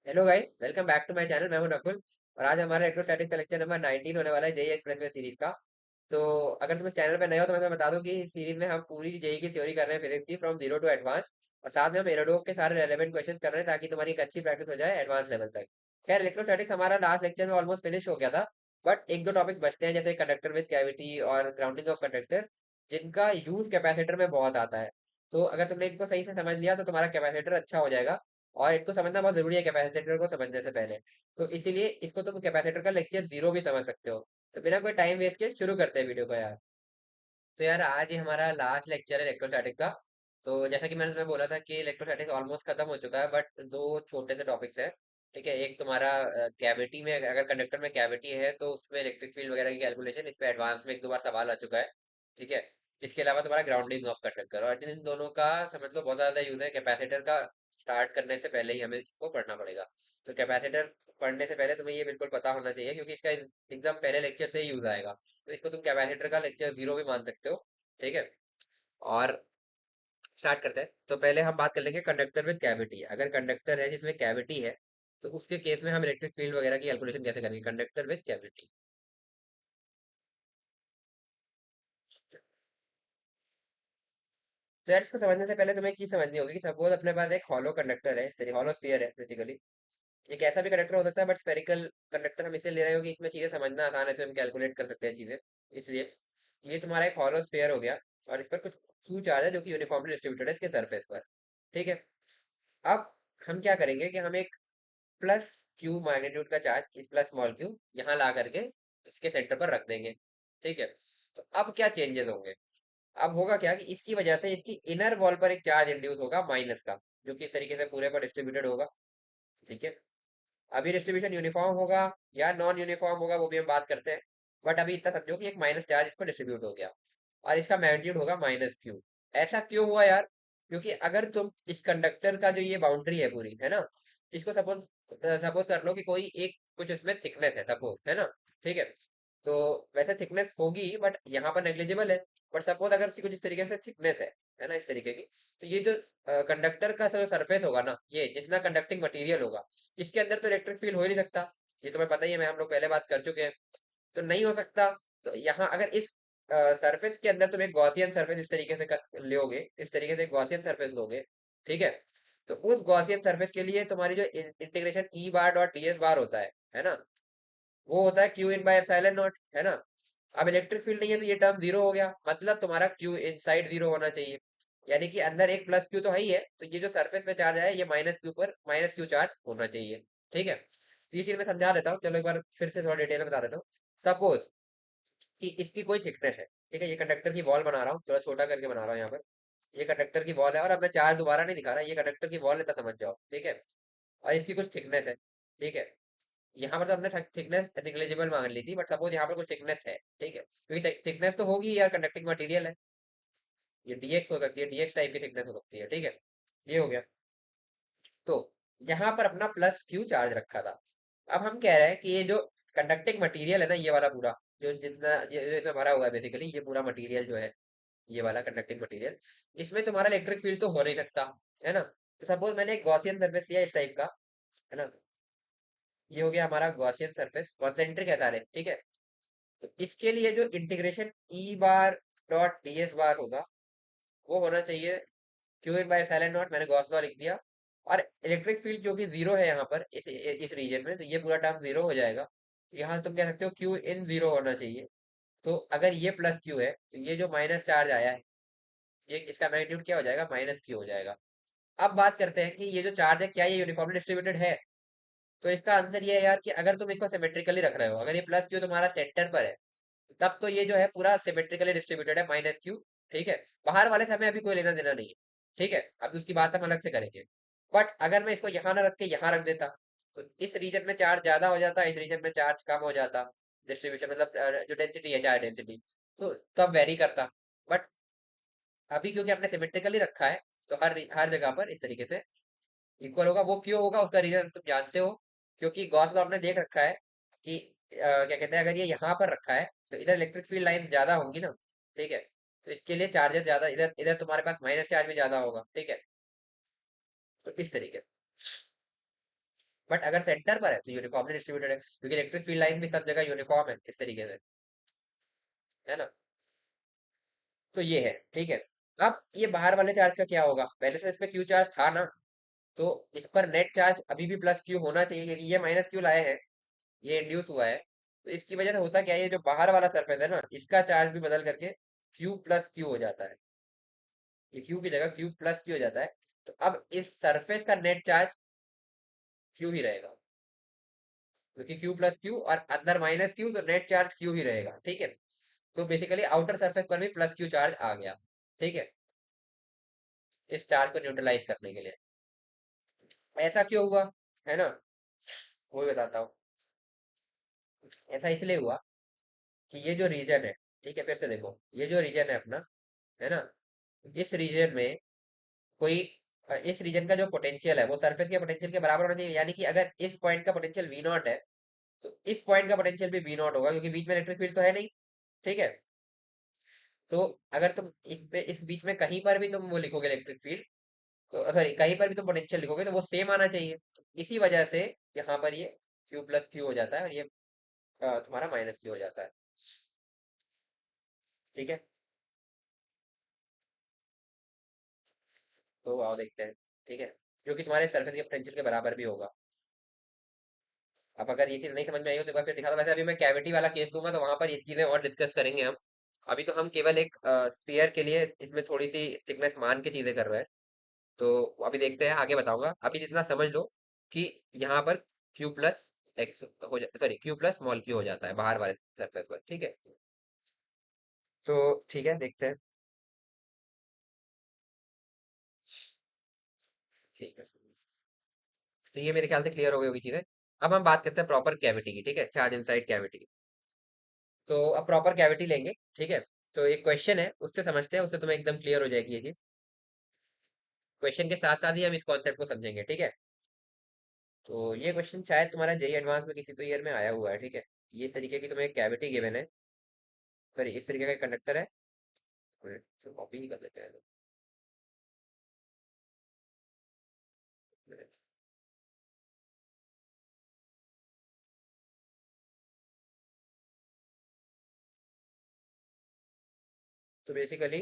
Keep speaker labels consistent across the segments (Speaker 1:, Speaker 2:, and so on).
Speaker 1: Hello guys, welcome back to my channel. मैं हूं नकुल और आज हमारा इलेक्ट्रोस्टैटिक का लेक्चर नंबर 19 होने वाला है, जेई एक्सप्रेसवे सीरीज का। तो अगर तुम इस चैनल पे नए हो तो मैं तुम्हें बता दूं कि इस सीरीज में हम पूरी जेई की थ्योरी कर रहे हैं, फिजिक्स की, फ्रॉम जीरो टू एडवांस। और साथ में हम एरोडोक के सारे रेलेवेंट क्वेश्चन कर रहे हैं ताकि तुम्हारी एक अच्छी प्रैक्टिस हो जाए एडवांस लेवल तक। खैर, इलेक्ट्रोस्टैटिक्स हमारा लास्ट लेक्चर में ऑलमोस्ट फिनिश हो गया था, बट एक दो टॉपिक्स बचते हैं, जैसे कंडक्टर विद कैविटी और ग्राउंडिंग ऑफ कंडक्टर, जिनका यूज कैपेसिटर में बहुत आता है। तो अगर तुमने इनको सही से समझ लिया तो तुम्हारा कैपेसिटर अच्छा हो जाएगा। और इनको समझना बहुत जरूरी है कैपेसिटर को समझने से पहले। तो इसीलिए इसको तुम कैपेसिटर का लेक्चर जीरो भी समझ सकते हो। तो बिना कोई टाइम वेस्ट के शुरू करते हैं वीडियो को यार। तो यार, आज ही हमारा लास्ट लेक्चर है इलेक्ट्रोस्टैटिक का। तो जैसा कि मैंने तुम्हें बोला था कि इलेक्ट्रोस्टैटिक्स ऑलमोस्ट खत्म हो चुका है, बट दो छोटे से टॉपिक्स हैं। ठीक है, एक तुम्हारा कैविटी में, अगर कंडक्टर में कैविटी है तो उसमें इलेक्ट्रिक फील्ड वगैरह की कैलकुलेशन, इस पे एडवांस में एक दो बार सवाल आ चुका है। ठीक है। इसके अलावा तुम्हारा ग्राउंडिंग ऑफ कंडक्टर, और इन दोनों का समझ लो बहुत ज्यादा यूज है। कैपेसिटर का स्टार्ट करने से पहले ही हमें इसको पढ़ना पड़ेगा। तो कैपेसिटर पढ़ने से पहले तुम्हें ये बिल्कुल पता होना चाहिए, क्योंकि इसका एकदम पहले लेक्चर से ही यूज आएगा। तो इसको तुम कैपेसिटर का लेक्चर जीरो भी मान सकते हो। ठीक है। और स्टार्ट करते हैं। तो पहले हम बात कर लेंगे कंडक्टर विद कैविटी। अगर कंडक्टर है जिसमें कैविटी है, तो उसके केस में हम इलेक्ट्रिक फील्ड वगैरह की कैलकुलेशन कैसे करेंगे, कंडक्टर विद कैविटी। तो यार, इसको समझने से पहले तुम्हें एक चीज समझनी होगी कि सपोज अपने पास एक हॉलो कंडक्टर है, हॉलो स्फीयर है बेसिकली। एक ऐसा भी कंडक्टर हो सकता है, बट स्फेरिकल कंडक्टर हम इसे ले रहे हो कि इसमें चीजें समझना आसान है, इसमें हम कैलकुलेट कर सकते हैं चीजें। इसलिए ये तुम्हारा एक हॉलो स्फीयर हो गया, और इस पर कुछ क्यू चार्ज है जो कि यूनिफॉर्मली डिस्ट्रीब्यूटेड है इसके सरफेस पर। ठीक है। अब हम क्या करेंगे कि हम एक प्लस क्यू मैग्नीट्यूड का चार्ज, इस प्लस स्मॉल क्यू, यहाँ ला करके इसके सेंटर पर रख देंगे। ठीक है। तो अब क्या चेंजेस होंगे? अब होगा क्या कि इसकी वजह से इसकी इनर वॉल पर एक चार्ज इंड्यूस होगा माइनस का, जो कि इस तरीके से पूरे पर डिस्ट्रीब्यूटेड होगा। ठीक है। अभी डिस्ट्रीब्यूशन यूनिफॉर्म होगा या नॉन यूनिफॉर्म होगा वो भी हम बात करते हैं। बट अभी इतना समझो कि एक माइनस चार्ज इस पर डिस्ट्रीब्यूट हो गया, और इसका मैग्नीट्यूड होगा माइनस क्यू। ऐसा क्यों हुआ यार? क्योंकि अगर तुम इस कंडक्टर का जो ये बाउंड्री है पूरी, है ना, इसको सपोज सपोज कर लो कि कोई एक कुछ इसमें थिकनेस है, सपोज, है ना। ठीक है। तो वैसे थिकनेस होगी बट यहाँ पर नेग्लिजिबल है। बट सपोज अगर इसकी कुछ इस तरीके से थिकनेस है ना, इस तरीके की, तो ये जो कंडक्टर का जो सरफेस होगा ना, ये जितना कंडक्टिंग मटेरियल होगा, इसके अंदर तो इलेक्ट्रिक फील्ड हो ही नहीं सकता। ये तुम्हें पता ही है, मैं हम लोग पहले बात कर चुके हैं। तो नहीं हो सकता। तो यहाँ अगर इस सरफेस के अंदर तुम एक गॉसियन सरफेस इस तरीके से लोगे, इस तरीके से एक गॉसियन सरफेस लोगे। ठीक है। तो उस गॉसियन सरफेस के लिए तुम्हारी जो इंटीग्रेशन ई bar dot D S bar होता है ना, वो होता है Q in by epsilon naught, है ना। अब इलेक्ट्रिक फील्ड नहीं है तो ये टर्म जीरो हो गया, मतलब तुम्हारा क्यू इनसाइड जीरो होना चाहिए। यानी कि अंदर एक प्लस क्यू तो है ही है, तो ये जो सरफेस पे चार्ज है ये माइनस क्यू पर माइनस क्यू चार्ज होना चाहिए। ठीक है। तो ये चीज मैं समझा देता हूँ, चलो एक बार फिर से थोड़ा डिटेल में बता देता हूँ। सपोज कि इसकी कोई थिकनेस है। ठीक है, ये कंडक्टर की वॉल बना रहा हूँ, थोड़ा छोटा करके बना रहा हूँ यहाँ पर। ये कंडक्टर की वॉल है, और अब मैं चार्ज दोबारा नहीं दिखा रहा, ये कंडक्टर की वॉल है, तो समझ जाओ। ठीक है। और इसकी कुछ थिकनेस है। ठीक है। यहाँ पर तो हमने थिकनेस निग्लिजिबल मान ली थी, बट सपोज यहाँ पर कुछ थिकनेस है। ठीक है, क्योंकि थिकनेस तो होगी यार, कंडक्टिंग मटेरियल है। ये डीएक्स हो सकती है, डीएक्स टाइप की थिकनेस हो सकती है। ठीक है। ये हो गया। तो यहाँ पर अपना प्लस क्यू चार्ज रखा था। अब हम कह रहे हैं कि ये जो कंडक्टिंग मटेरियल है ना, ये वाला पूरा, जो जितना ये जो इसमें भरा हुआ है बेसिकली, ये पूरा मटेरियल जो है, ये वाला कंडक्टिंग मटेरियल, इसमें तुम्हारा इलेक्ट्रिक फील्ड तो हो नहीं सकता, है ना। तो सपोज मैंने एक गॉसियन सरफेस लिया इस टाइप का, है ना। ये हो गया हमारा गॉसियन सरफेस, कॉन्सेंट्रिक है सारे। ठीक है। तो इसके लिए जो इंटीग्रेशन ई bar dot D S bar होगा, वो होना चाहिए Q in by epsilon naught, मैंने गॉस लॉ लिख दिया। और इलेक्ट्रिक फील्ड जो कि जीरो है यहाँ पर इस रीजन में, तो ये पूरा टर्म जीरो हो जाएगा। तो यहाँ तुम कह सकते हो क्यू इन जीरो होना चाहिए। तो अगर ये प्लस क्यू है तो ये जो माइनस चार्ज आया है, ये इसका मैग्नीट्यूड क्या हो जाएगा, माइनस क्यू हो जाएगा। अब बात करते हैं कि ये जो चार्ज है क्या ये यूनिफॉर्मली डिस्ट्रीब्यूटेड है। तो इसका आंसर ये है यार कि अगर तुम इसको सिमेट्रिकली रख रहे हो, अगर ये प्लस क्यू तुम्हारा सेंटर पर है, तब तो ये जो है पूरा सिमेट्रिकली डिस्ट्रीब्यूटेड है, माइनस क्यू। ठीक है। बाहर वाले से हमें अभी कोई लेना देना नहीं है। ठीक है। अब उसकी बात हम अलग से करेंगे। बट अगर मैं इसको यहाँ ना रख के यहाँ रख देता, तो इस रीजन में चार्ज ज्यादा हो जाता, इस रीजन में चार्ज कम हो जाता। डिस्ट्रीब्यूशन मतलब जो डेंसिटी है, चार्ज डेंसिटी, तो तब वेरी करता। बट अभी क्योंकि हमने सिमेट्रिकली रखा है, तो हर हर जगह पर इस तरीके से इक्वल होगा। वो क्यों होगा उसका रीजन तुम जानते हो, क्योंकि गॉस लॉ हमने देख रखा है कि क्या कहते हैं, अगर ये यहाँ पर रखा है तो इधर इलेक्ट्रिक फील्ड लाइन ज्यादा होंगी ना। ठीक है। तो इसके लिए चार्जेस ज्यादा, इधर इधर तुम्हारे पास माइनस चार्ज भी ज्यादा होगा। ठीक है। तो इस तरीके से। बट अगर सेंटर पर है तो यूनिफॉर्मली डिस्ट्रीब्यूटेड है, क्योंकि इलेक्ट्रिक फील्ड लाइन भी सब जगह यूनिफॉर्म है इस तरीके से, है ना। तो ये है, ठीक है। अब ये बाहर वाले चार्ज का क्या होगा, पहले से इस पे क्यू चार्ज था ना, तो इस पर नेट चार्ज अभी भी प्लस क्यू होना चाहिए, क्योंकि ये माइनस क्यू लाए हैं, ये इंड्यूस हुआ है। तो इसकी वजह से होता क्या है, ये जो बाहर वाला सरफेस है ना, इसका चार्ज भी बदल करके क्यू प्लस क्यू हो जाता है, ये क्यू की जगह क्यू प्लस क्यू हो जाता है। तो अब इस सरफेस का नेट चार्ज क्यू ही रहेगा, क्योंकि क्यू प्लस क्यू और अंदर माइनस क्यू, तो नेट चार्ज क्यू ही रहेगा, ठीक है। तो बेसिकली आउटर सरफेस पर भी प्लस क्यू चार्ज आ गया, ठीक है, इस चार्ज को न्यूट्रलाइज करने के लिए। ऐसा क्यों हुआ, है ना, वो भी बताता हूँ। ऐसा इसलिए हुआ कि ये जो रीजन है, ठीक है, फिर से देखो, ये जो रीजन है अपना, है ना, इस रीजन में कोई इस रीजन का जो पोटेंशियल है वो सरफेस के पोटेंशियल के बराबर होना चाहिए, यानी कि अगर इस पॉइंट का पोटेंशियल वी नॉट है, तो इस पॉइंट का पोटेंशियल भी वी नॉट होगा, क्योंकि बीच में इलेक्ट्रिक फील्ड तो है नहीं, ठीक है। तो अगर तुम इस बीच में कहीं पर भी तुम वो लिखोगे इलेक्ट्रिक फील्ड, तो सॉरी कहीं पर भी तुम पोटेंशियल लिखोगे तो वो सेम आना चाहिए। इसी वजह से यहाँ पर ये क्यू प्लस क्यू हो जाता है, और ये तुम्हारा माइनस क्यू हो जाता है, ठीक है। तो आओ देखते हैं, ठीक है, जो कि तुम्हारे सरफेस के पोटेंशियल के बराबर भी होगा। अब अगर ये चीज नहीं समझ में आई हो तो एक बार फिर दिखा दो। वैसे अभी मैं कैविटी वाला केस लूंगा तो वहां पर ये चीजें और डिस्कस करेंगे हम। अभी तो हम केवल एक स्फीयर के लिए इसमें थोड़ी सी थिकनेस मान के चीजें कर रहे हैं। तो अभी देखते हैं, आगे बताऊंगा, अभी जितना समझ लो कि यहाँ पर क्यू प्लस एक्स हो जा sorry Q plus small Q हो जाता है बाहर वाले सरफेस पर, ठीक है। तो ठीक है, देखते हैं, ठीक है। तो ये मेरे ख्याल से क्लियर हो गई होगी चीजें। अब हम बात करते हैं प्रॉपर कैविटी की, ठीक है, चार्ज इनसाइड कैविटी की। तो अब प्रॉपर कैविटी लेंगे, ठीक है। तो एक क्वेश्चन है, उससे समझते हैं, उससे तुम्हें एकदम क्लियर हो जाएगी ये चीज। क्वेश्चन के साथ साथ ही हम इस कॉन्सेप्ट को समझेंगे, ठीक है। तो ये क्वेश्चन शायद तुम्हारा जेई एडवांस में किसी तो ईयर में आया हुआ है, ठीक है। ये इस तरीके की तुम्हें कैविटी गिवन है, सॉरी इस तरीके का कंडक्टर है, तो कॉपी ही कर लेते हैं। तो बेसिकली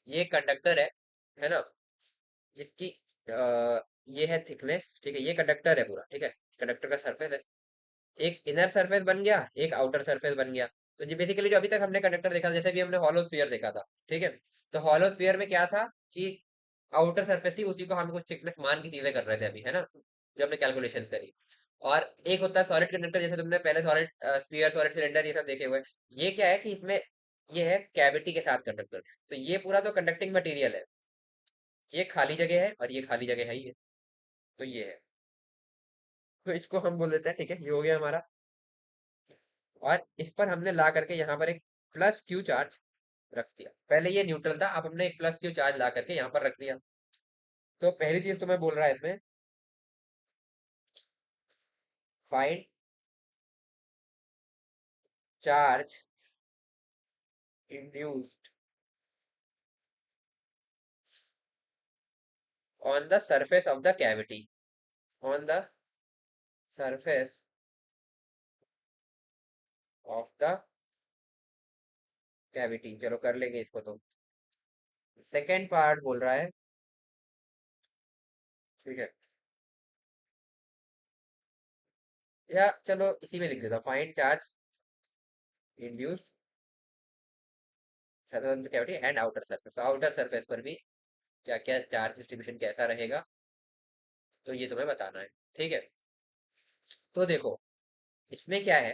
Speaker 1: ये कंडक्टर है ना, जिसकी ये है थिकनेस, ठीक है, ये कंडक्टर है पूरा, ठीक है, कंडक्टर का सरफेस है। एक इनर सरफेस बन गया, एक आउटर सरफेस बन गया। तो ये बेसिकली जो अभी तक हमने कंडक्टर देखा, जैसे भी हमने हॉलो स्फीयर देखा था, ठीक है। तो हॉलो स्फीयर में क्या था कि आउटर सरफेस थी, उसी को हम कुछ थिकनेस मान की चीजें कर रहे थे अभी, है ना, जो हमने कैलकुलेशन करी। और एक होता है सॉलिड कंडक्टर, जैसे तुमने पहले सॉलिड स्फीयर, सॉलिड सिलेंडर ये सब देखे हुए। ये क्या है कि इसमें ये है कैविटी के साथ कंडक्टर, तो ये पूरा तो कंडक्टिंग मटेरियल है, ये खाली जगह है और ये खाली जगह है ही है। तो ये है, तो इसको हम बोल देते हैं, ठीक है, ये हो गया हमारा। और इस पर हमने ला करके यहाँ पर एक प्लस क्यू चार्ज रख दिया। पहले ये न्यूट्रल था, अब हमने एक प्लस क्यू चार्ज ला करके यहाँ पर रख दिया। तो पहली चीज तो मैं बोल रहा है इसमें, find charge induced on the surface of the cavity, on the surface of the cavity. चलो कर लेंगे इसको। तो सेकेंड पार्ट बोल रहा है, ठीक है, या चलो इसी में लिख देता हूँ, find charge induced surface of the cavity and outer surface. Outer surface पर भी क्या क्या चार्ज डिस्ट्रीब्यूशन कैसा रहेगा, तो ये तुम्हें बताना है, ठीक है। तो देखो, इसमें क्या है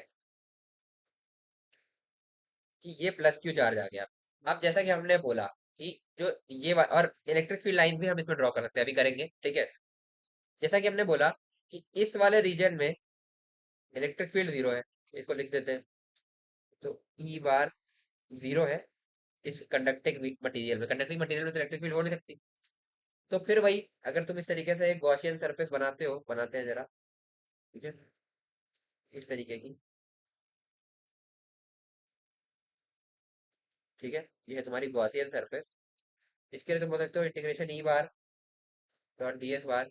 Speaker 1: कि ये प्लस क्यू चार्ज आ गया। अब जैसा कि हमने बोला कि जो और इलेक्ट्रिक फील्ड लाइन भी हम इसमें ड्रॉ कर सकते हैं, अभी करेंगे, ठीक है। जैसा कि हमने बोला कि इस वाले रीजन में इलेक्ट्रिक फील्ड जीरो है, इसको लिख देते हैं। तो ई बार जीरो है इस कंडक्टिंग मटेरियल में तो इलेक्ट्रिक फील्ड हो नहीं सकती। तो फिर वही, अगर तुम इस तरीके से एक गॉसियन सरफेस बनाते हैं जरा, ठीक है, इस तरीके की, ठीक है, ये है तुम्हारी गॉसियन सरफेस। इसके लिए तुम बोल सकते हो integration E bar dot D S bar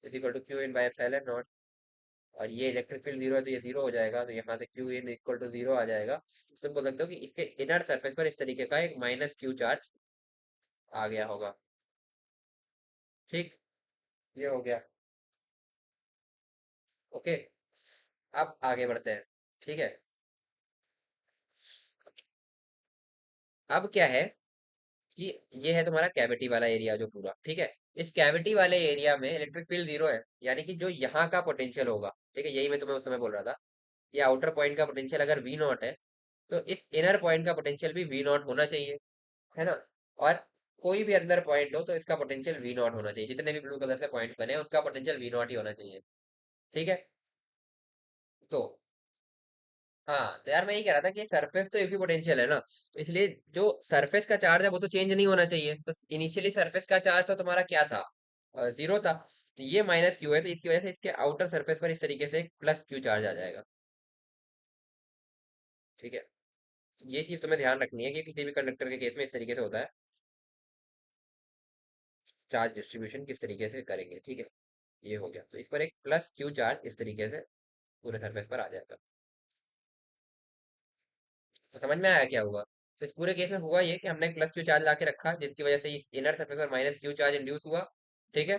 Speaker 1: is equal to q in by epsilon naught. और ये इलेक्ट्रिक फील्ड जीरो है तो ये जीरो हो जाएगा, तो यहाँ से Q in equal to zero आ जाएगा। तो तुम बोल सकते हो कि इसके इनर सरफेस पर इस तरीके का एक माइनस क्यू चार्ज आ गया होगा। ठीक, ये हो गया। ओके, अब आगे बढ़ते हैं। ठीक है, अब क्या है कि ये है तुम्हारा कैविटी वाला एरिया जो पूरा, ठीक है। इस कैविटी वाले एरिया में इलेक्ट्रिक फील्ड जीरो है, यानी कि जो यहाँ का पोटेंशियल होगा, ठीक है, यही मैं तुम्हें उस समय बोल रहा था। ये आउटर पॉइंट का पोटेंशियल अगर वी नॉट है, तो इस इनर पॉइंट का पोटेंशियल भी वी नॉट होना चाहिए, है ना। और कोई भी अंदर पॉइंट हो तो इसका पोटेंशियल वी नॉट होना चाहिए, जितने भी ब्लू कलर से पॉइंट बने हैं, उनका पोटेंशियल वी नॉट ही होना चाहिए। ठीक है, तो हाँ, तो यार मैं ये कह रहा था कि सरफेस तो एक ही पोटेंशियल है ना, तो इसलिए जो सरफेस का चार्ज है वो तो चेंज नहीं होना चाहिए। तो इनिशियली सरफेस का चार्ज तो तुम्हारा क्या था, जीरो था। तो ये माइनस क्यू है, तो इसकी वजह से इसके आउटर सरफेस पर इस तरीके से एक प्लस क्यू चार्ज आ जाएगा। ठीक है, ये चीज तुम्हें ध्यान रखनी है कि किसी भी कंडक्टर के केस में इस तरीके से होता है, चार्ज डिस्ट्रीब्यूशन किस तरीके से करेंगे। ठीक है, ये हो गया, तो इस पर एक प्लस क्यू चार्ज इस तरीके से पूरे सरफेस पर आ जाएगा। तो समझ में आया क्या हुआ। तो इस पूरे केस में हुआ ये कि हमने एक प्लस क्यू चार्ज ला के रखा, जिसकी वजह से इस इनर सरफेस पर माइनस क्यू चार्ज इंड्यूस हुआ। ठीक है,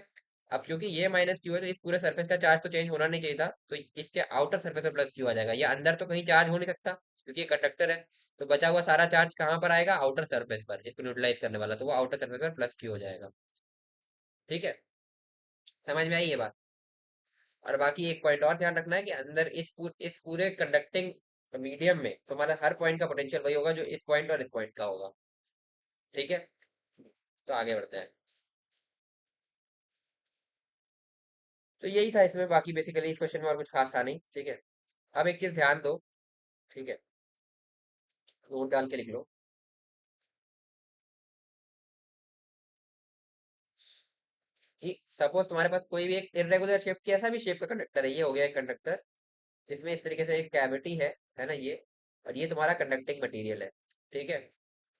Speaker 1: अब क्योंकि ये माइनस क्यू है तो इस पूरे सरफेस का चार्ज तो चेंज होना नहीं चाहिए था, तो इसके आउटर सरफेस पर प्लस क्यू आ जाएगा। ये अंदर तो कहीं चार्ज हो नहीं सकता क्योंकि ये कंडक्टर है। तो बचा हुआ सारा चार्ज कहाँ पर आएगा, आउटर सरफेस पर, इसको न्यूट्रलाइज करने वाला, तो वो आउटर सरफेस पर प्लस क्यू हो जाएगा। ठीक है, समझ में आई ये बात। और बाकी एक पॉइंट और ध्यान रखना है कि अंदर इस पूरे कंडक्टिंग मीडियम में तुम्हारा हर पॉइंट का पोटेंशियल वही होगा जो इस पॉइंट और इस पॉइंट का होगा। ठीक है, तो आगे बढ़ते हैं। तो यही था इसमें, बाकी बेसिकली इस क्वेश्चन में और कुछ खास था नहीं। ठीक है, अब एक चीज ध्यान दो। ठीक है, नोट डाल के लिख लो कि सपोज तुम्हारे पास कोई भी एक इरेगुलर शेप, कैसा भी शेप का कंडक्टर है, ये हो गया एक कंडक्टर जिसमें इस तरीके से एक कैविटी है ना ये, और ये तुम्हारा कंडक्टिंग मटेरियल है। ठीक है,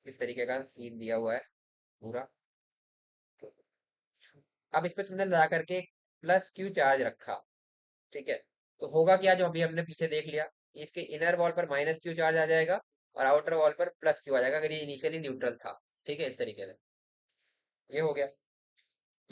Speaker 1: इस तरीके का सीन दिया हुआ है पूरा। तो अब इस पे तुमने लगा करके एक प्लस क्यू चार्ज रखा। ठीक है, तो होगा क्या, जो अभी हमने पीछे देख लिया कि इसके इनर वॉल पर माइनस क्यू चार्ज आ जाएगा और आउटर वॉल पर प्लस क्यू आ जाएगा, अगर ये इनिशियली न्यूट्रल था। ठीक है, इस तरीके से ये हो गया।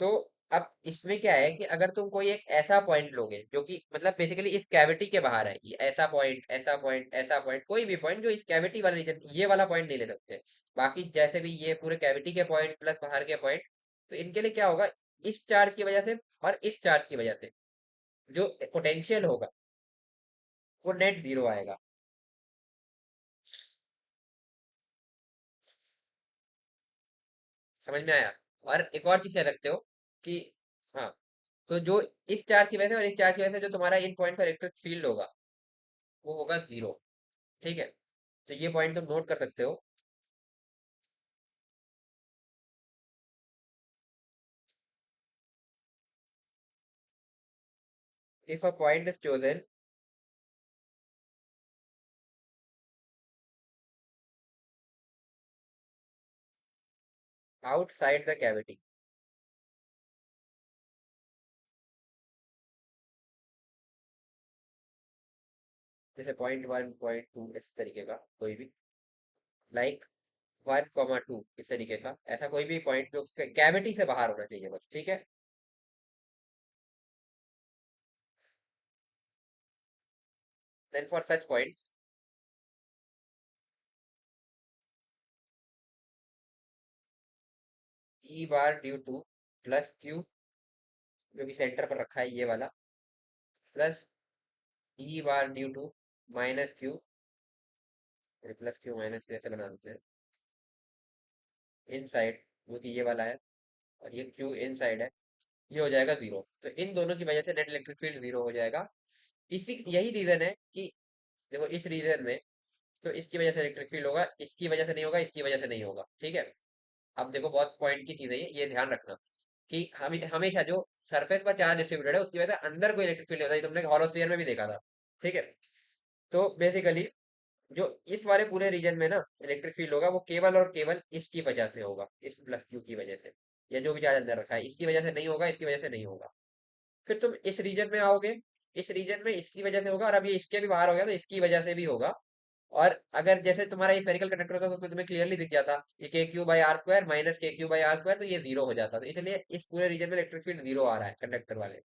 Speaker 1: तो अब इसमें क्या है कि अगर तुम कोई एक ऐसा पॉइंट लोगे जो कि मतलब बेसिकली इस कैविटी के बाहर है, ये ऐसा पॉइंट, ऐसा पॉइंट, ऐसा पॉइंट, कोई भी पॉइंट जो इस कैविटी वाला रीजन, ये वाला पॉइंट नहीं ले सकते। बाकी जैसे भी ये पूरे कैविटी के पॉइंट प्लस बाहर के पॉइंट, तो इनके लिए क्या होगा, इस चार्ज की वजह से और इस चार्ज की वजह से जो पोटेंशियल होगा वो नेट जीरो आएगा। समझ में आया। और एक और चीज कह सकते हो कि हाँ, तो जो इस चार्ज की वजह से और इस चार्ज की वजह से जो तुम्हारा इन पॉइंट पर इलेक्ट्रिक फील्ड होगा वो होगा जीरो। ठीक है, तो ये पॉइंट तुम नोट कर सकते हो। If a point is chosen outside the cavity, जैसे पॉइंट वन, पॉइंट टू, इस तरीके का कोई भी, लाइक 1,2, इस तरीके का ऐसा कोई भी पॉइंट जो कैविटी से बाहर होना चाहिए बस। ठीक है, then for such points E bar due to plus Q, जो कि सेंटर पर रखा है ये वाला, plus E bar due to minus Q, plus Q minus Q ऐसे बना देते हैं, इन साइड, जो कि ये वाला है, और ये क्यू इन साइड है, ये हो जाएगा जीरो। तो इन दोनों की वजह से नेट इलेक्ट्रिक फील्ड जीरो हो जाएगा। इसी यही रीजन है कि देखो इस रीजन में, तो इसकी वजह से इलेक्ट्रिक फील्ड होगा, इसकी वजह से नहीं होगा, इसकी वजह से नहीं होगा। ठीक है, अब देखो बहुत पॉइंट की चीज है ये ध्यान रखना कि हमेशा जो सरफेस पर चार्ज डिस्ट्रीब्यूटेड है उसकी वजह से अंदर कोई इलेक्ट्रिक फील्ड होता है, ये तुमने हॉलोस्फीयर में भी देखा था। ठीक है, तो बेसिकली जो इस वाले पूरे रीजन में ना इलेक्ट्रिक फील्ड होगा वो केवल और केवल इसकी वजह से होगा, इस प्लस क्यू की वजह से, या जो भी चार्ज अंदर रखा है इसकी वजह से नहीं होगा, इसकी वजह से नहीं होगा। फिर तुम इस रीजन में आओगे, इस रीजन में इसकी वजह से होगा, और अब ये इसके भी बाहर हो गया तो इसकी वजह से भी होगा। और अगर जैसे तुम्हारा ये स्फेरिकल कंडक्टर होता तो उसमें तुम्हें क्लियरली दिख जाता ये K Q by R square minus K Q by R square, तो ये जीरो हो जाता, तो इसलिए इस पूरे रीजन में इलेक्ट्रिक फील्ड जीरो आ रहा है कंडक्टर वाले।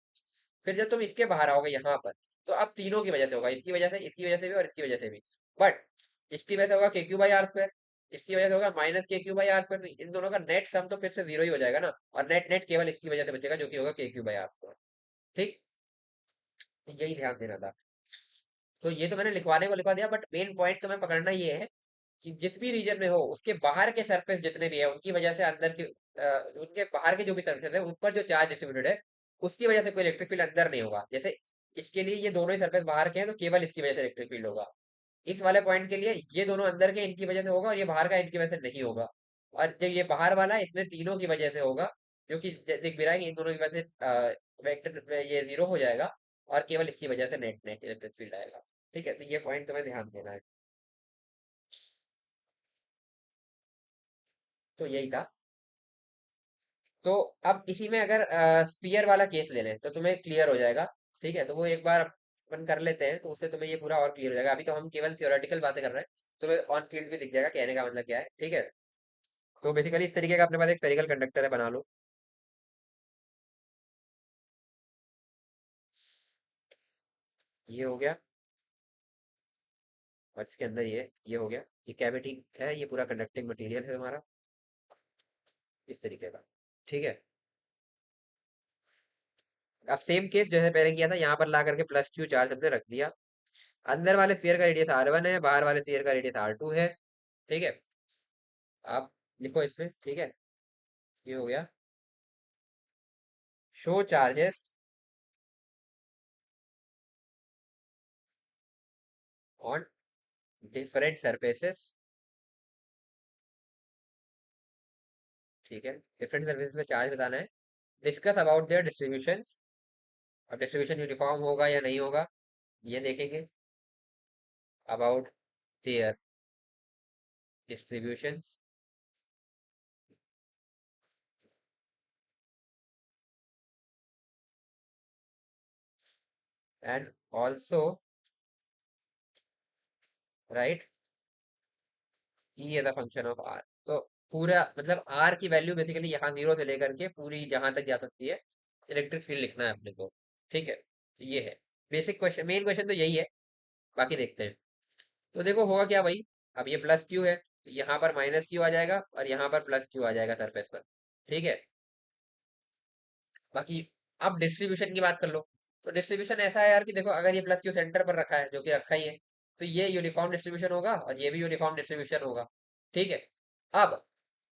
Speaker 1: फिर जब तुम इसके बाहर आओगे यहाँ पर, तो अब तीनों की वजह से होगा, इसकी वजह से, इसकी वजह से भी और इसकी वजह से भी। बट इसकी वजह से होगा के क्यू बाई आर स्क्वायर, इसकी वजह से होगा minus K Q by R square, तो इन दोनों का नेट सम तो फिर से जीरो ही हो जाएगा ना, और नेट नेट केवल इसकी वजह से बचेगा जो कि होगा के क्यू बाई आर स्क्वायर। ठीक, तो यही ध्यान देना था। तो ये तो मैंने लिखवाने को लिखवा दिया, बट मेन पॉइंट तुम्हें पकड़ना ये है कि जिस भी रीजन में हो उसके बाहर के सरफेस जितने भी है उनकी वजह से अंदर के उनके बाहर के जो भी सरफेस है उन पर जो चार्ज डिस्ट्रीब्यूटेड है उसकी वजह से कोई इलेक्ट्रिक फील्ड अंदर नहीं होगा। जैसे इसके लिए ये दोनों ही सरफेस बाहर के हैं तो केवल इसकी वजह से इलेक्ट्रिक फील्ड होगा। इस वाले पॉइंट के लिए ये दोनों अंदर के इनकी वजह से होगा और ये बाहर का इनकी वजह से नहीं होगा। और जब ये बाहर वाला है इसमें तीनों की वजह से होगा, जो कि दिख भी रहा है कि इन दोनों की वजह से वेक्टर ये जीरो हो जाएगा, और केवल इसकी वजह से नेट नेट इलेक्ट्रिक फील्ड आएगा। ठीक है, तो ये पॉइंट तुम्हें ध्यान देना है। तो यही था। तो अब इसी में अगर स्पीयर वाला केस ले लें तो तुम्हें क्लियर हो जाएगा। ठीक है, तो वो एक बार अपन कर लेते हैं तो उससे तुम्हें ये पूरा और क्लियर हो जाएगा। अभी तो हम केवल थियोरेटिकल बातें कर रहे हैं, तुम्हें ऑन फील्ड भी दिख जाएगा कहने का मतलब क्या है। ठीक है, तो बेसिकली इस तरीके का अपने पास एक स्फेरिकल कंडक्टर है, बना लो। ये हो गया, और इसके अंदर ये हो गया, ये कैविटी है, ये पूरा कंडक्टिंग मटेरियल है हमारा, इस तरीके का। ठीक है, अब सेम केस जैसे पहले किया था, यहाँ पर ला करके प्लस क्यू चार्ज हमने रख दिया। अंदर वाले स्फीयर का रेडियस R1 है, बाहर वाले स्फीयर का रेडियस R2 है। ठीक है, आप लिखो इसमें। ठीक है, ये हो गया, show charges on different surfaces. ठीक है, डिफरेंट सरफेसेस में चार्ज बताना है। डिस्कस अबाउट देयर डिस्ट्रीब्यूशन, अब डिस्ट्रीब्यूशन यूनिफॉर्म होगा या नहीं होगा ये देखेंगे। About their distribution and also write E as a function of R. तो पूरा मतलब आर की वैल्यू बेसिकली यहाँ जीरो से लेकर के पूरी जहां तक जा सकती है इलेक्ट्रिक फील्ड लिखना है अपने को। ठीक है, तो ये है बेसिक क्वेश्चन, मेन क्वेश्चन तो यही है। बाकी देखते हैं। तो देखो होगा क्या भाई, अब ये प्लस क्यू है तो यहाँ पर माइनस क्यू आ जाएगा और यहाँ पर प्लस क्यू आ जाएगा सरफेस पर। ठीक है, बाकी अब डिस्ट्रीब्यूशन की बात कर लो। तो डिस्ट्रीब्यूशन ऐसा है यार कि देखो अगर ये प्लस क्यू सेंटर पर रखा है जो कि रखा ही है, तो ये यूनिफॉर्म डिस्ट्रीब्यूशन होगा और ये भी यूनिफॉर्म डिस्ट्रीब्यूशन होगा। ठीक है, अब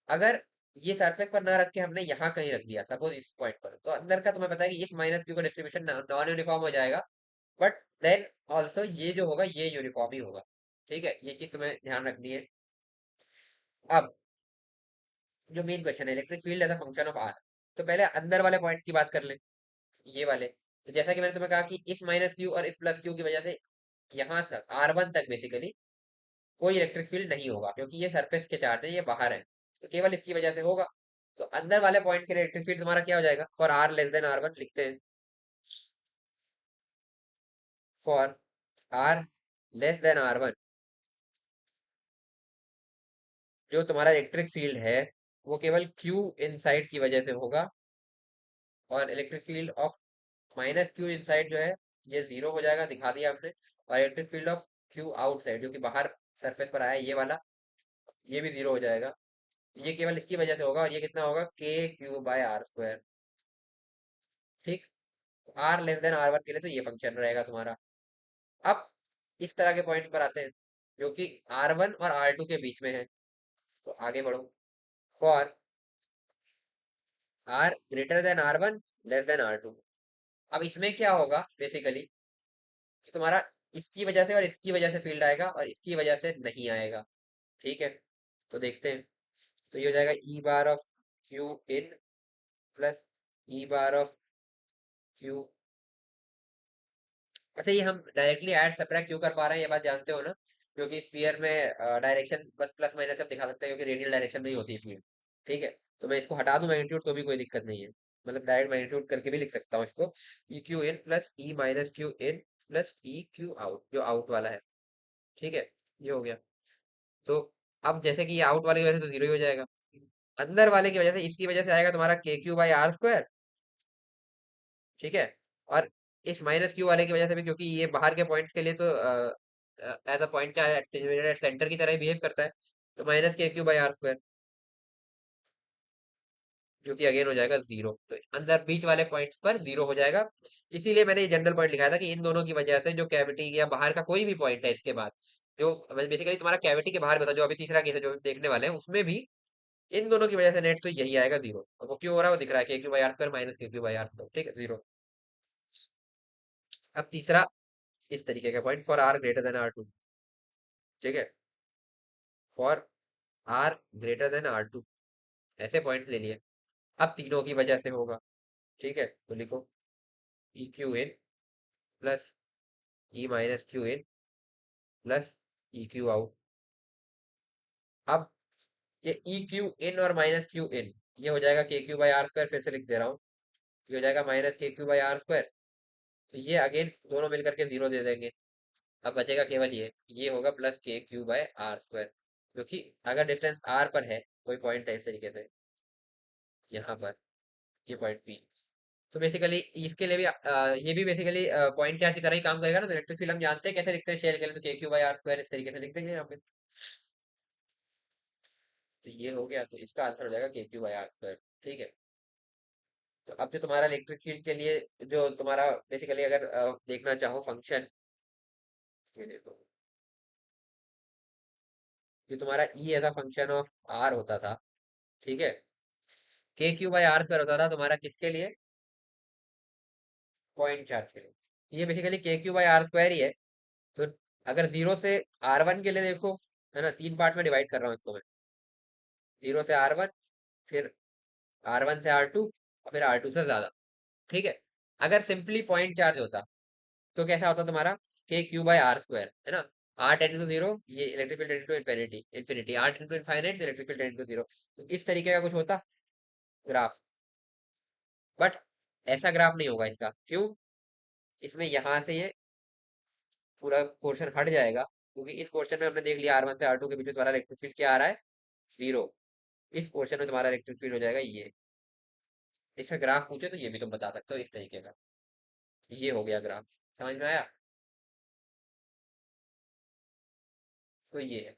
Speaker 1: अगर ये सरफेस पर ना रख के हमने यहाँ कहीं रख दिया सपोज इस पॉइंट पर, तो अंदर का तुम्हें पता है कि इस माइनस क्यू का डिस्ट्रीब्यूशन नॉन यूनिफॉर्म हो जाएगा। बट देन ऑल्सो ये जो होगा ये यूनिफॉर्म ही होगा। ठीक है, ये चीज तुम्हें ध्यान रखनी है। अब जो मेन क्वेश्चन है electric field as a function of R, तो पहले अंदर वाले पॉइंट्स की बात कर लें, ये वाले। तो जैसा कि मैंने तुम्हें कहा कि इस माइनस क्यू और इस प्लस क्यू की वजह से यहाँ से R1 तक बेसिकली कोई इलेक्ट्रिक फील्ड नहीं होगा क्योंकि ये सरफेस के चार्ज है, ये बाहर है, तो केवल इसकी वजह से होगा। तो अंदर वाले पॉइंट के लिए इलेक्ट्रिक फील्ड तुम्हारा क्या हो जाएगा, for are less than R1 लिखते हैं। For are less than R1 जो तुम्हारा इलेक्ट्रिक फील्ड है वो केवल क्यू इनसाइड की वजह से होगा, और electric field of minus Q inside जो है ये जीरो हो जाएगा, दिखा दिया हमने। और electric field of Q outside जो कि बाहर सरफेस पर आया है ये वाला, ये भी जीरो हो जाएगा। ये केवल इसकी वजह से होगा, और ये कितना होगा के क्यू बाय आर स्क्वायर। ठीक, आर लेस देन R1 के लिए तो ये फंक्शन रहेगा तुम्हारा। अब इस तरह के पॉइंट्स पर आते हैं जो कि R1 और R2 के बीच में है, तो आगे बढ़ो। For R greater than R1 less than R2, अब इसमें क्या होगा बेसिकली कि तुम्हारा इसकी वजह से और इसकी वजह से फील्ड आएगा और इसकी वजह से नहीं आएगा। ठीक है, तो देखते हैं। तो ये हो जाएगा E bar of Q in plus E bar of Q. अच्छा, ये हम डायरेक्टली ऐड सबट्रैक्ट क्यों कर पा रहे हैं ये बात जानते हो ना, क्योंकि स्फीयर में डायरेक्शन बस प्लस माइनस हम दिखा सकते हैं क्योंकि रेडियल डायरेक्शन में ही होती है फील्ड। ठीक है, तो मैं इसको हटा दूं मैग्नीट्यूड तो भी कोई दिक्कत नहीं है, मतलब डायरेक्ट मैग्नीट्यूड करके भी लिख सकता हूँ इसको, E Q in plus E minus Q in plus E Q out, जो आउट वाला है। ठीक है, ये हो गया। तो अब जैसे कि ये आउट वाले की वजह से तो जीरो ही हो जाएगा, अंदर वाले की वजह से, इसकी वजह से आएगा तुम्हारा के क्यू बाई आर स्क्वायर। ठीक है, और इस माइनस क्यू वाले की वजह से भी, क्योंकि ये बाहर के पॉइंट्स के लिए तो एज अ पॉइंट क्या है, एट सेंटर की तरह ही बिहेव करता है, तो minus K Q by R square, जो कि अगेन हो जाएगा जीरो, तो अंदर बीच वाले पॉइंट्स पर जीरो हो जाएगा। इसीलिए मैंने ये जनरल पॉइंट लिखा था कि इन दोनों की वजह से जो कैविटी या बाहर का कोई भी पॉइंट है इसके बाद, जो बेसिकली तुम्हारा कैविटी के बाहर बता, जो अभी तीसरा केस है जो देखने वाले हैं, उसमें भी इन दोनों की वजह से नेट तो यही आएगा जीरो। और वो क्यों हो रहा है वो दिख रहा है, K Q by R square minus K Q by R square, ठीक है, जीरो। अब तीसरा इस तरीके का point, for R greater than R two. ठीक है, for R greater than R two, ऐसे पॉइंट्स ले लिए। अब तीनों की वजह से होगा। ठीक है, तो लिखो E Q in plus E minus Q in plus E Q out. अब ये ई क्यू इन और माइनस क्यू इन, ये हो जाएगा के क्यू बाई आर स्क्वायर, फिर से लिख दे रहा हूँ, ये हो जाएगा minus K Q by R square. तो ये अगेन दोनों मिलकर के जीरो दे देंगे। अब बचेगा केवल ये होगा प्लस के क्यू बाय आर स्क्वायर, क्योंकि अगर डिस्टेंस आर पर है, कोई पॉइंट है इस तरीके से यहाँ पर, ये पॉइंट पी, तो बेसिकली इसके लिए भी ये भी बेसिकली पॉइंट चार्ज की तरह ही काम करेगा ना। तो इलेक्ट्रिक फील्ड हम जानते हैं कैसे लिखते हैं शेल के लिए, तो के क्यू बाय आर स्क्वायर इस तरीके से लिख देंगे यहाँ पे। तो ये हो गया, तो इसका आंसर हो जाएगा के क्यू बाय आर स्क्वायर। ठीक है, तो अब जो तुम्हारा इलेक्ट्रिक फील्ड के लिए, जो तुम्हारा बेसिकली अगर देखना चाहो फंक्शन, ये देखो, जो तुम्हारा E as a function of R होता था, ठीक है, K Q by R square होता था तुम्हारा किसके लिए, पॉइंट चार्ज के लिए। ये बेसिकली के क्यू बाई आर स्क्वायर ही है। तो अगर जीरो से आर वन के लिए देखो, है ना, तीन पार्ट में डिवाइड कर रहा हूँ इसको मैं, जीरो से आर वन, फिर आर वन से आर टू, और फिर आर टू से ज्यादा। ठीक है, अगर सिंपली पॉइंट चार्ज होता तो कैसा होता तुम्हारा, के क्यू बाई आर स्क्वायर, है ना, आर टेंड टू जीरो, ये electric field tend to infinity, infinity R tend to infinite, electric field tend to zero. तो इस तरीके का कुछ होता ग्राफ, बट ऐसा ग्राफ नहीं होगा इसका, क्यों, इसमें यहाँ से ये पूरा पोर्शन हट जाएगा, क्योंकि इस पोर्शन में हमने देख लिया आर वन से आर टू के बीच में तुम्हारा इलेक्ट्रिक फील्ड क्या आ रहा है, जीरो। इस पोर्शन में तुम्हारा इलेक्ट्रिक फील्ड हो जाएगा ये। इसका ग्राफ पूछे तो ये भी तुम बता सकते हो इस तरीके का। ये हो गया ग्राफ, समझ में आया। तो ये है।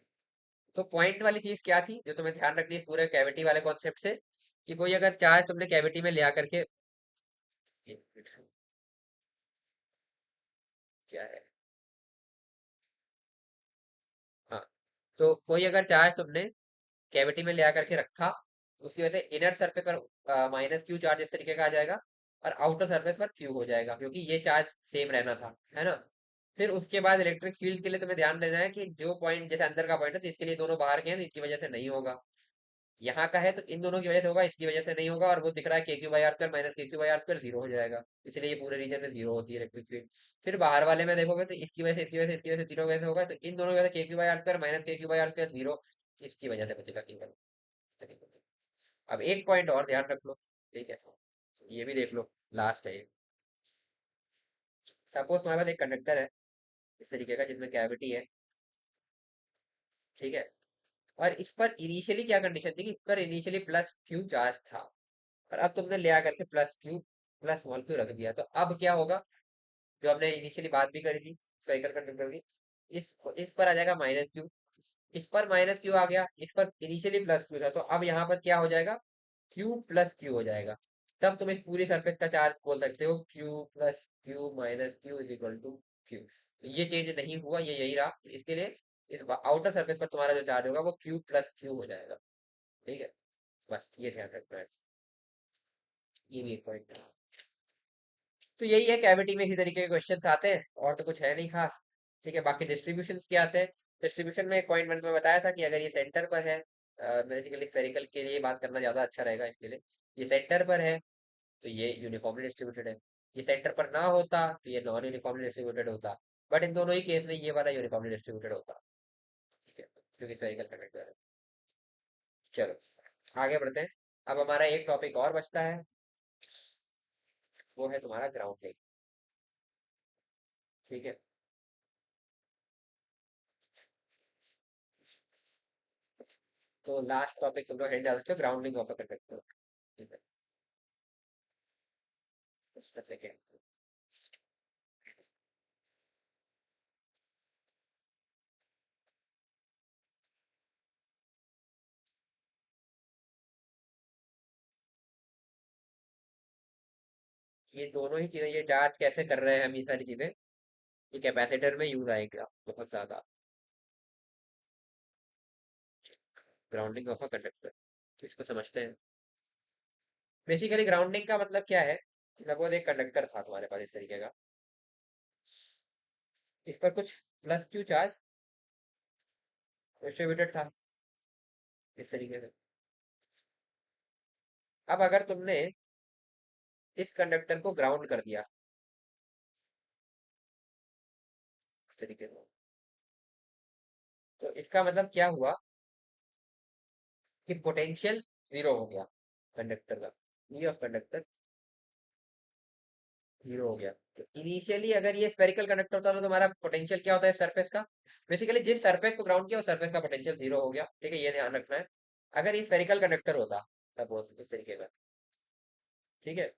Speaker 1: तो पॉइंट वाली चीज क्या थी जो तुम्हें ध्यान रखनी है इस पूरे कैविटी वाले कॉन्सेप्ट से, कि कोई अगर चार्ज तुमने कैविटी में ले आकर के, एक मिनट, क्या है, हाँ, तो कोई अगर चार्ज तुमने कैविटी में ले आकर के रखा, उसकी वजह से इनर सरफेस पर माइनस क्यू चार्ज इस तरीके का आ जाएगा, और आउटर सरफेस पर क्यू हो जाएगा, क्योंकि ये चार्ज सेम रहना था, है ना। फिर उसके बाद इलेक्ट्रिक फील्ड के लिए तुम्हें ध्यान देना है कि जो पॉइंट जैसे अंदर का पॉइंट है, तो इसके लिए दोनों बाहर के हैं, तो इसकी वजह से नहीं होगा। यहाँ का है तो इन दोनों की वजह से होगा, इसकी वजह से नहीं होगा, और वो दिख रहा है K Q by R square minus K Q by R square zero हो जाएगा, इसलिए ये पूरे रीजन में जीरो होती है इलेक्ट्रिक फील्ड। फिर बाहर वाले में देखोगे तो इसकी वजह से, इसकी वजह से, इसकी वजह से, तीनों वजह से होगा, तो इन दोनों की वजह से K Q by R square minus K Q by R square zero, इसकी वजह से बचेगा केवल। अब एक पॉइंट और ध्यान रख लो, ठीक है, ये भी देख लो, लास्ट है ये। सपोज तुम्हारे पास एक कंडक्टर है इस तरीके का जिसमें कैविटी है, ठीक है, और इस पर इनिशियली क्या कंडीशन थी कि इस पर इनिशियली प्लस क्यू चार्ज था, और अब तुमने ले आकर के plus Q, plus small Q रख दिया, तो अब क्या होगा, जो हमने इनिशियली बात भी करी थी स्फेरिकल कंडक्टर की, इस पर आ जाएगा माइनस क्यू, इस पर माइनस क्यू आ गया, इस पर इनिशियली प्लस क्यू था, तो अब यहाँ पर क्या हो जाएगा, क्यू प्लस क्यू हो जाएगा। तब तुम इस पूरी सरफेस का चार्ज बोल सकते हो Q plus Q minus Q is equal to Q. ये चेंज नहीं हुआ, ये यही रहा, तो इसके लिए इस आउटर सरफेस पर तुम्हारा जो चार्ज होगा वो क्यू प्लस क्यू हो जाएगा। ठीक है, बस ये ध्यान रखना है, ये भी एक पॉइंट है। तो यही है, कैविटी में इसी तरीके के क्वेश्चंस आते हैं, और तो कुछ है नहीं खास। ठीक है, बाकी डिस्ट्रीब्यूशंस क्या आते हैं, डिस्ट्रीब्यूशन में एक पॉइंट मैंने तुम्हें बताया था कि अगर ये सेंटर पर है, बेसिकली स्फेरिकल के लिए बात करना ज्यादा अच्छा रहेगा इसके लिए, ये सेंटर पर है तो ये यूनिफॉर्मली डिस्ट्रीब्यूटेड है, ये सेंटर पर ना होता तो ये नॉन यूनिफॉर्मली डिस्ट्रीब्यूटेड होता, बट इन दोनों ही केस में ये वाला यूनिफॉर्मली डिस्ट्रीब्यूटेड होता। ठीक है, क्योंकि स्फेरिकल कंडक्टर है। चलो आगे बढ़ते हैं। अब हमारा एक टॉपिक और बचता है, वो है तुम्हारा ग्राउंडिंग। ठीक है। तो लास्ट टॉपिक तुम लोग हेड डाल सकते हो, ग्राउंडिंग ऑफ अ कंडक्टर। ठीक है। सेकेंड। ये दोनों ही चीजें, ये चार्ज कैसे कर रहे हैं हम, ये सारी चीजें ये कैपेसिटर में यूज आएगा बहुत ज्यादा। ग्राउंडिंग ऑफ अ कंडक्टर इसको समझते हैं। बेसिकली ग्राउंडिंग का मतलब क्या है कि सपोज एक कंडक्टर था तुम्हारे पास इस तरीके का, इस पर कुछ प्लस क्यू चार्ज डिस्ट्रीब्यूटेड था इस तरीके से। अब अगर तुमने इस कंडक्टर को ग्राउंड कर दिया इस तरीके से, तो इसका मतलब क्या हुआ कि पोटेंशियल जीरो हो गया कंडक्टर का। ई ऑफ कंडक्टर जीरो हो गया। तो इनिशियली अगर ये स्फेरिकल कंडक्टर होता तो तुम्हारा पोटेंशियल क्या होता है सरफेस का, बेसिकली जिस सरफेस को ग्राउंड किया उस सरफेस का पोटेंशियल जीरो हो गया। ठीक है, ये ध्यान रखना है। अगर ये स्फेरिकल कंडक्टर होता सपोज इस तरीके का, ठीक है,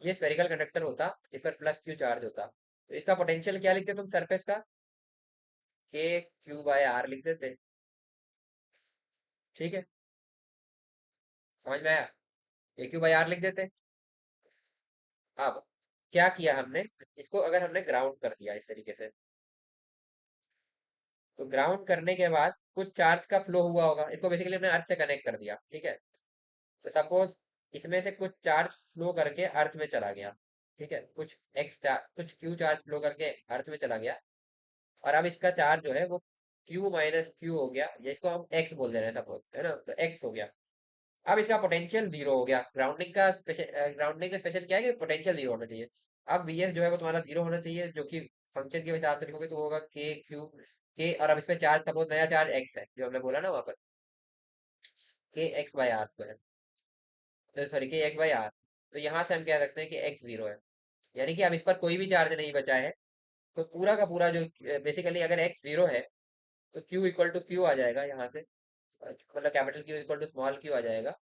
Speaker 1: ये स्फेरिकल कंडक्टर होता, इस पर प्लस क्यू चार्ज होता, तो इसका पोटेंशियल क्या लिखते तुम सरफेस का, के क्यू बाय आर लिख देते। ठीक है, समझ में आया, के क्यू बाय आर लिख देते। अब क्या किया हमने, इसको अगर हमने ग्राउंड कर दिया इस तरीके से, तो ग्राउंड करने के बाद कुछ चार्ज का फ्लो हुआ होगा, इसको बेसिकली हमने अर्थ से कनेक्ट कर दिया। ठीक है, तो सपोज इसमें से कुछ चार्ज फ्लो करके अर्थ में चला गया। ठीक है, कुछ क्यू चार्ज फ्लो करके अर्थ में चला गया, और अब इसका चार्ज जो है वो क्यू माइनस क्यू हो गया, या इसको हम एक्स बोल दे रहे हैं सपोज, है ना, तो एक्स हो गया। अब इसका पोटेंशियल जीरो हो गया। ग्राउंडिंग का स्पेशल क्या है कि पोटेंशियल जीरो होना चाहिए। अब वीएस जो है वो तुम्हारा जीरो होना चाहिए, जो कि फंक्शन के हिसाब से लिखोगे तो वो होगा के क्यू के, और अब इस पे चार्ज सपोज नया चार्ज एक्स है जो हमने बोला ना वहां पर, K X by R square, sorry K X by R. तो यहाँ से हम कह सकते हैं कि एक्स जीरो है, यानी कि अब इस पर कोई भी चार्ज नहीं बचा है। तो पूरा का पूरा जो बेसिकली अगर एक्स जीरो है तो क्यू इक्वल टू क्यू आ जाएगा यहाँ से, मतलब capital Q equal to small Q आ जाएगा।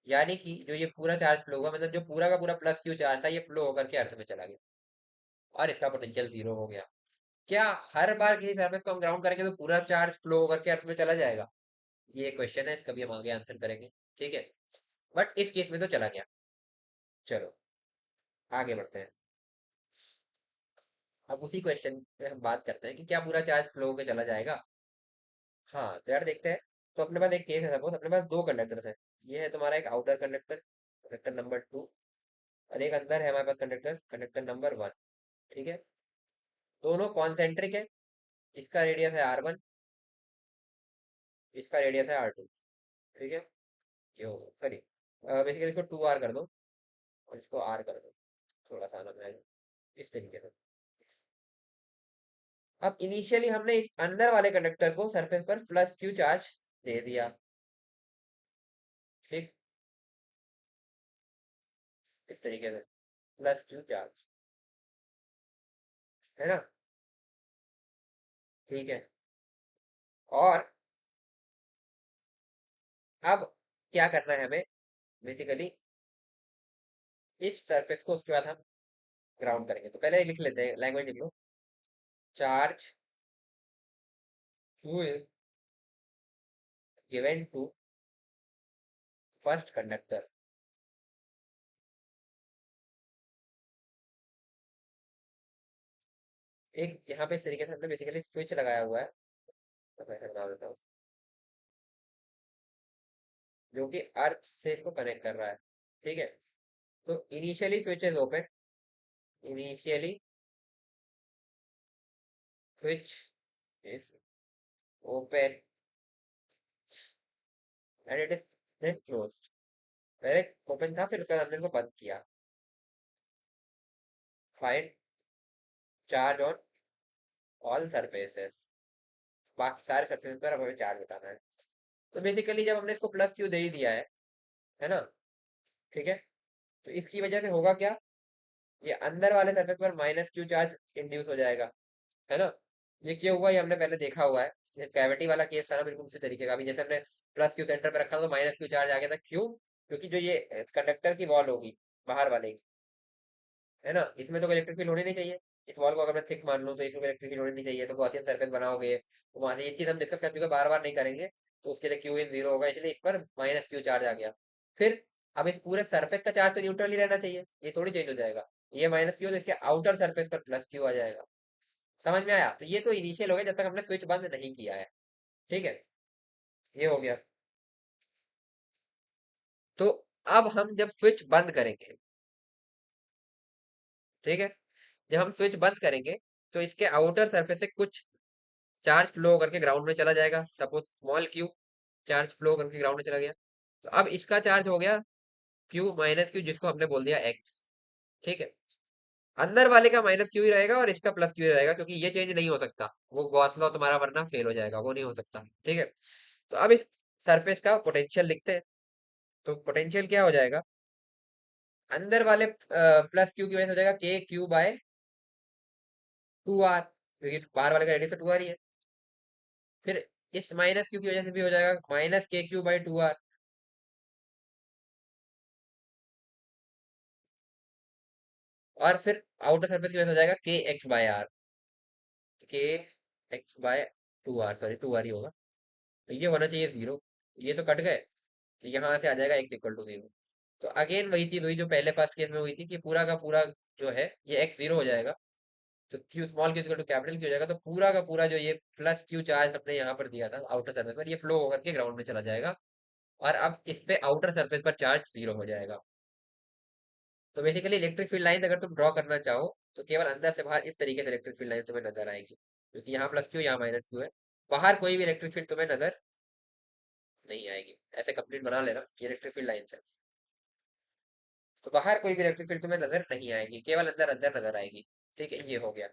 Speaker 1: यानी कि जो ये पूरा चार्ज फ्लो हुआ, मतलब जो पूरा का पूरा प्लस क्यू चार्ज था ये फ्लो होकर के अर्थ में चला गया, और इसका पोटेंशियल जीरो हो गया। क्या हर बार किसी सरफेस को हम ग्राउंड करेंगे तो पूरा चार्ज फ्लो होकर के अर्थ में चला जाएगा? ये क्वेश्चन है, इसका भी हम आगे आंसर करेंगे। ठीक है, बट इस केस में तो चला गया। चलो आगे बढ़ते हैं। अब उसी क्वेश्चन पे हम बात करते हैं कि क्या पूरा चार्ज फ्लो होकर चला जाएगा। हाँ तो यार देखते हैं। तो अपने पास एक केस है, सपोज अपने पास दो कंडक्टर है। ये है तुम्हारा एक आउटर कंडक्टर, कंडक्टर नंबर 2, और एक अंदर है हमारे पास कंडक्टर, कंडक्टर नंबर 1। ठीक है, दोनों कॉन्सेंट्रिक है। इसका रेडियस है R1, इसका रेडियस है R2। ठीक है, ये हो सॉरी, बेसिकली इसको 2R कर दो और इसको R कर दो, थोड़ा सा अलग है इस तरीके से। अब इनिशियली हमने इस अंदर वाले कंडक्टर को सरफेस पर प्लस क्यू चार्ज दे दिया। ठीक, इस तरीके से प्लस क्यू चार्ज, है ना। ठीक है, और अब क्या करना है हमें, बेसिकली इस सरफेस को उसके बाद हम ग्राउंड करेंगे। तो पहले लिख लेते हैं, लैंग्वेज लिख लो, charge who is given to first conductor। एक यहाँ पे इस तरीके से हमने बेसिकली स्विच लगाया हुआ है, तो मैं बता देता हूँ, जो कि अर्थ से इसको कनेक्ट कर रहा है। ठीक है, तो initially switch is open, initially switch is open and it is then closed. पहले ओपन था, फिर उसके बाद हमने इसको बंद किया। Find charge on all surfaces, बाकी सारे सरफेस पर अब हमें चार्ज बताना है। तो बेसिकली जब हमने इसको प्लस क्यू दे ही दिया है ना, ठीक है, तो इसकी वजह से होगा क्या, ये अंदर वाले सरफेस पर माइनस क्यू चार्ज इंड्यूस हो जाएगा, है ना। ये क्यों हुआ, ये हमने पहले देखा हुआ है, ये कैविटी वाला केस था ना, बिल्कुल उसी तरीके का। अभी जैसे हमने प्लस क्यू सेंटर पे रखा था तो माइनस क्यू चार्ज आ गया था, क्यों, क्योंकि जो ये कंडक्टर की वॉल होगी बाहर वाले की, है ना, इसमें तो कोई इलेक्ट्रिक फील्ड होनी नहीं चाहिए। इस वॉल को अगर मैं थिक मान लूं तो इसमें इलेक्ट्रिक फील्ड होनी नहीं चाहिए, तो गॉसियन सरफेस बनाओगे तो वहां से ये चीज हम डिस्कस कर चुके, बार बार नहीं करेंगे। तो उसके लिए क्यू इन जीरो होगा, इसलिए इस पर माइनस क्यू चार्ज आ गया। फिर अब इस पूरे सरफेस का चार्ज तो न्यूट्रल ही रहना चाहिए, ये थोड़ी चेंज हो जाएगा। ये माइनस क्यू तो इसके आउटर सरफेस पर प्लस क्यू आ जाएगा। समझ में आया, तो ये तो इनिशियल हो गया जब तक हमने स्विच बंद नहीं किया है, ठीक है, ये हो गया। तो अब हम जब स्विच बंद करेंगे, ठीक है, जब हम स्विच बंद करेंगे तो इसके आउटर सरफेस से कुछ चार्ज फ्लो करके ग्राउंड में चला जाएगा, suppose small Q charge flow करके ग्राउंड में चला गया। तो अब इसका चार्ज हो गया क्यू माइनस क्यू, जिसको हमने बोल दिया एक्स, ठीक है। अंदर वाले का माइनस क्यू ही रहेगा और इसका प्लस क्यू ही रहेगा, क्योंकि ये चेंज नहीं हो सकता, वो गॉस लॉ तुम्हारा वरना फेल हो जाएगा, वो नहीं हो सकता, ठीक है। तो अब इस सरफेस का पोटेंशियल लिखते हैं। तो पोटेंशियल क्या हो जाएगा, अंदर वाले प्लस क्यू की वजह से हो जाएगा के क्यू बाय टू आर, क्योंकि बाहर वाले का रेडियस टू आर ही है। फिर इस माइनस क्यू की वजह से भी हो जाएगा minus K Q by two are. और फिर आउटर सरफेस की वजह से हो जाएगा K X by R, K X by two R, sorry two R ही होगा। तो ये होना चाहिए जीरो, ये तो कट गए, तो यहाँ से आ जाएगा एक्स इक्वल टू जीरो। तो अगेन वही चीज हुई जो पहले फर्स्ट केस में हुई थी, कि पूरा का पूरा जो है ये एक्स जीरो हो जाएगा। तो Q small Q equal to capital Q हो जाएगा, तो पूरा का पूरा जो ये प्लस क्यू चार्ज अपने यहाँ पर दिया था आउटर सरफेस पर, ये फ्लो होकर के ग्राउंड में चला जाएगा। और अब इस पे आउटर सरफेस पर चार्ज जीरो हो जाएगा। तो बेसिकली इलेक्ट्रिक फील्ड लाइन अगर तुम ड्रॉ करना चाहो तो केवल अंदर से बाहर इस तरीके से इलेक्ट्रिक फील्ड लाइन तुम्हें नजर आएगी, क्योंकि यहाँ प्लस क्यू यहाँ माइनस क्यू है। बाहर कोई भी इलेक्ट्रिक फील्ड तुम्हें नजर नहीं आएगी। ऐसे कंप्लीट बना लेना, ये इलेक्ट्रिक फील्ड लाइन है। तो बाहर कोई भी इलेक्ट्रिक फील्ड तुम्हें नजर नहीं आएगी, केवल अंदर अंदर नजर आएगी, ठीक है, ये हो गया।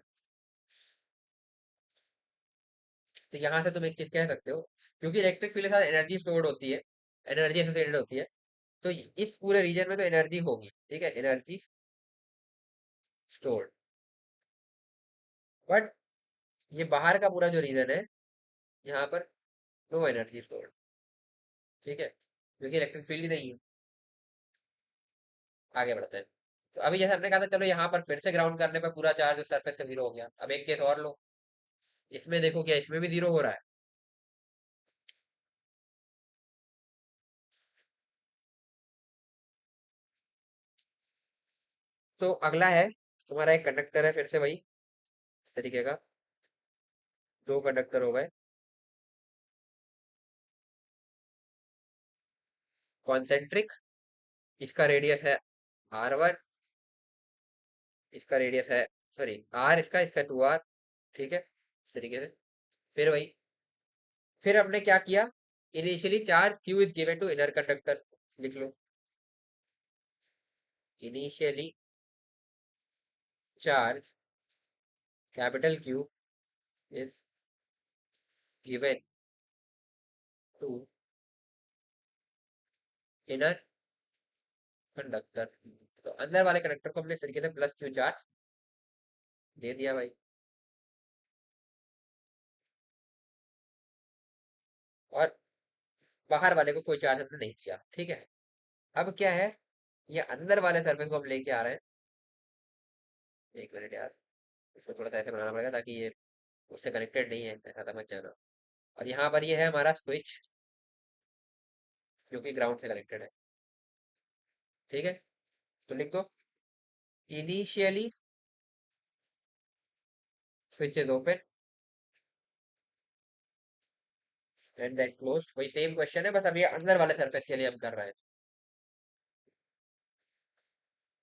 Speaker 1: तो यहाँ से तुम एक चीज कह सकते हो, क्योंकि इलेक्ट्रिक फील्ड के साथ एनर्जी स्टोर्ड होती है, एनर्जी एसोसिएटेड होती है, तो इस पूरे रीजन में तो एनर्जी होगी, ठीक है, एनर्जी स्टोर्ड। बट ये बाहर का पूरा जो रीजन है, यहाँ पर नो एनर्जी स्टोर्ड, ठीक है, क्योंकि इलेक्ट्रिक फील्ड ही नहीं है। आगे बढ़ते हैं। तो अभी जैसे हमने कहा था, चलो यहाँ पर फिर से ग्राउंड करने पर पूरा चार्ज सरफेस का जीरो हो गया। अब एक केस और लो, इसमें देखो क्या इसमें भी जीरो हो रहा है। तो अगला है तुम्हारा एक कंडक्टर है, फिर से वही इस तरीके का, दो कंडक्टर हो गए, कॉन्सेंट्रिक। इसका रेडियस है R1, इसका रेडियस है, सॉरी आर, इसका इसका टू आर, ठीक है, इस तरीके से। फिर वही, फिर हमने क्या किया, initially charge Q is given to inner conductor, लिख लो, initially charge capital Q is given to inner conductor. तो अंदर वाले कंडक्टर को हमने इस तरीके से प्लस क्यू चार्ज दे दिया भाई। और बाहर वाले को कोई चार्ज हमने नहीं दिया, ठीक है। अब क्या है, ये अंदर वाले सरफेस को हम लेके आ रहे हैं, एक मिनट यार, इसको थोड़ा सा ऐसे बनाना पड़ेगा ताकि ये उससे कनेक्टेड नहीं है, ऐसा समझ जाना। और यहाँ पर ये है हमारा स्विच, जो कि ग्राउंड से कनेक्टेड है, ठीक है। तो लिख दो, initially switch is open and then closed. वही सेम क्वेश्चन है, बस अब ये अंदर वाले सरफेस के लिए हम कर रहे हैं।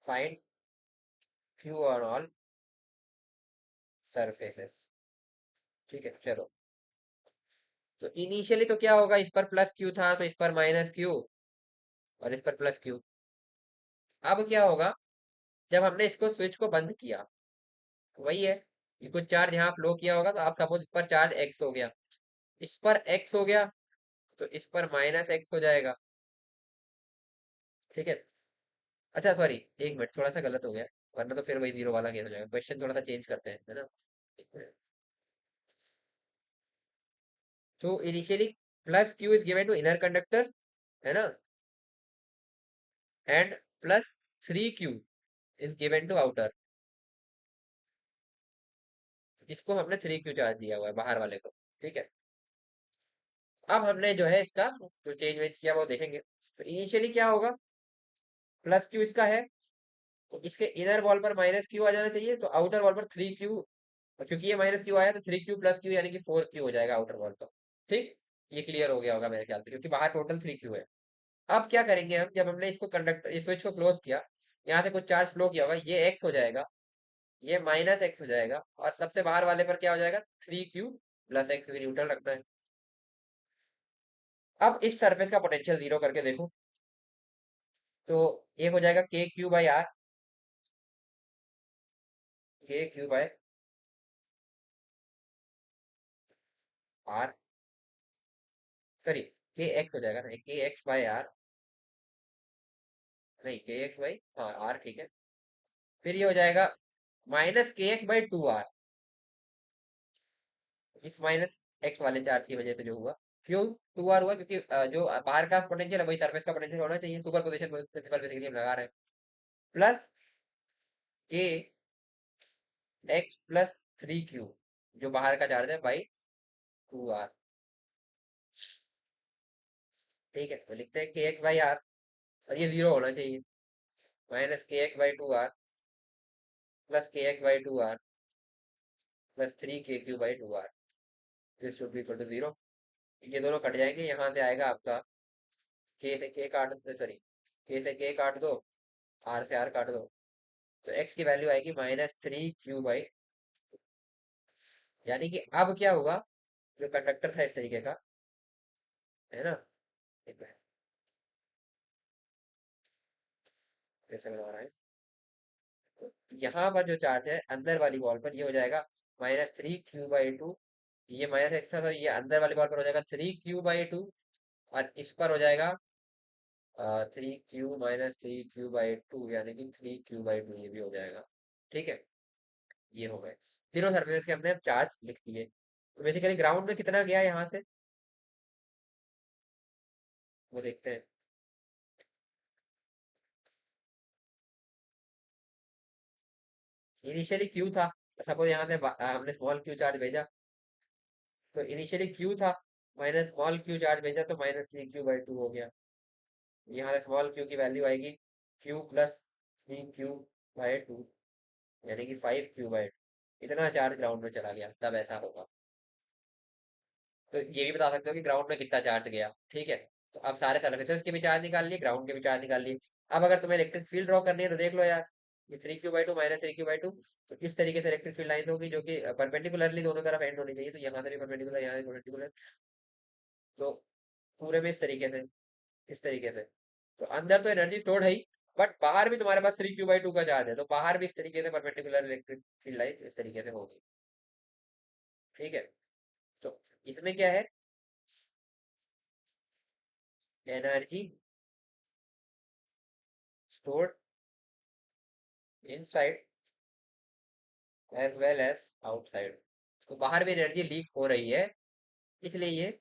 Speaker 1: Find Q on all surfaces, ठीक है, चलो। तो इनिशियली तो क्या होगा, इस पर प्लस क्यू था तो इस पर माइनस क्यू, और इस पर प्लस क्यू। अब क्या होगा, जब हमने इसको स्विच को बंद किया, वही है, ये कुछ चार्ज यहाँ फ्लो किया होगा, तो आप सपोज इस पर चार्ज एक्स हो गया, इस पर एक्स हो गया, तो इस पर माइनस एक्स हो जाएगा। ठीक है। अच्छा सॉरी, एक मिनट, थोड़ा सा गलत हो गया, वरना तो फिर वही जीरो वाला केस हो जाएगा। क्वेश्चन थोड़ा सा चेंज करते हैं, है ना। एक मिनट। तो initially plus Q is given to inner conductor, है ना, and plus three Q is given to outer. इसको हमने थ्री क्यू चार्ज दिया हुआ है बाहर वाले को। ठीक है। अब हमने जो है इसका जो चेंज वेंज किया वो देखेंगे। तो इनिशियली क्या होगा, प्लस क्यू इसका है, तो इसके इनर वॉल पर माइनस क्यू आ जाना चाहिए, तो आउटर वॉल पर थ्री क्यू, क्योंकि ये माइनस क्यू आया तो थ्री क्यू प्लस क्यू यानी कि फोर क्यू हो जाएगा आउटर वॉल पर। ठीक। ये क्लियर हो गया होगा मेरे ख्याल से, क्योंकि बाहर टोटल थ्री क्यू है। अब क्या करेंगे हम, जब हमने इसको कंडक्टर इस स्विच को क्लोज किया, यहाँ से कुछ चार्ज फ्लो किया होगा, ये एक्स हो जाएगा, ये माइनस एक्स हो जाएगा, और सबसे बाहर वाले पर क्या हो जाएगा, थ्री क्यू प्लस एक्स, क्योंकि न्यूट्रल रखना है। अब इस सरफेस का पोटेंशियल जीरो करके देखो, तो एक हो जाएगा के क्यू बाई आर, के Q by are, sorry, K x हो जाएगा ना, के एक्स बाय आर, नहीं के एक्स बाई, हाँ आर, ठीक है। फिर ये हो जाएगा minus K X by two are, इस माइनस एक्स वाले चार्ज की वजह से जो हुआ। क्यों टू आर हुआ, क्योंकि जो बाहर का पोटेंशियल है वही सरफेस का पोटेंशियल होना चाहिए, सुपर पोजिशन प्रिंसिपल बेसिकली हम लगा रहे हैं। Plus K x plus three Q, जो बाहर का चार्ज है, बाई टू आर। ठीक है, तो लिखते हैं के एक्स बाई आर, और ये जीरो होना चाहिए, minus K X by two R plus K X by two R plus three K Q by two R, this should be equal to zero. ये दोनों कट जाएंगे, यहाँ से आएगा आपका के से के काट, सॉरी, के से के काट दो, आर से आर काट दो, तो एक्स की वैल्यू आएगी माइनस थ्री क्यू बाई, यानी कि अब क्या हुआ, जो कंडक्टर था इस तरीके का, है ना, एक मिनट, फिर से बना रहा है। तो यहाँ पर जो चार्ज है अंदर वाली वॉल पर, ये हो जाएगा minus three Q by to, ये माइनस एक्स था, तो ये अंदर वाली वॉल पर हो जाएगा थ्री क्यू बाई टू, और इस पर हो जाएगा three Q minus three Q by to, यानी कि थ्री क्यू बाई टू, ये भी हो जाएगा। ठीक है, ये हो गए तीनों सरफेस के हमने चार्ज लिख दिए। तो बेसिकली ग्राउंड में कितना गया यहाँ से, वो देखते हैं। इनिशियली क्यू था, सपोज यहाँ से हमने स्मॉल क्यू चार्ज भेजा, तो इनिशियली क्यू था, माइनस स्मॉल क्यू चार्ज भेजा, तो minus three Q by to हो गया। यहाँ से स्मॉल क्यू की वैल्यू आएगी Q plus three Q by to, यानी कि फाइव क्यू बाई टू, इतना चार्ज ग्राउंड में चला गया, तब ऐसा होगा। तो ये भी बता सकते हो कि ग्राउंड में कितना चार्ज गया। ठीक है। तो अब सारे सर्फेसेस के भी चार्ज निकाल लिए, ग्राउंड के भी चार्ज निकाल लिए। अब अगर तुम्हें इलेक्ट्रिक फील्ड ड्रॉ करनी है तो देख लो यार, ये three Q by to minus three Q by to, तो इस तरीके से इलेक्ट्रिक फील्ड लाइन होगी, जो कि परपेंडिकुलरली दोनों तरफ एंड होनी चाहिए, तो यहाँ से भी परपेंडिकुलर, यहाँ से परपेंडिकुलर, तो पूरे में इस तरीके से। तो अंदर तो एनर्जी स्टोर्ड है ही, बट बाहर भी तुम्हारे पास थ्री क्यू बाई टू का चार्ज है, तो बाहर भी इस तरीके से परपेंडिकुलर इलेक्ट्रिक फील्ड लाइन इस तरीके से होगी। ठीक है। तो इसमें क्या है, energy stored inside as well as outside, तो बाहर भी एनर्जी लीक हो रही है, इसलिए ये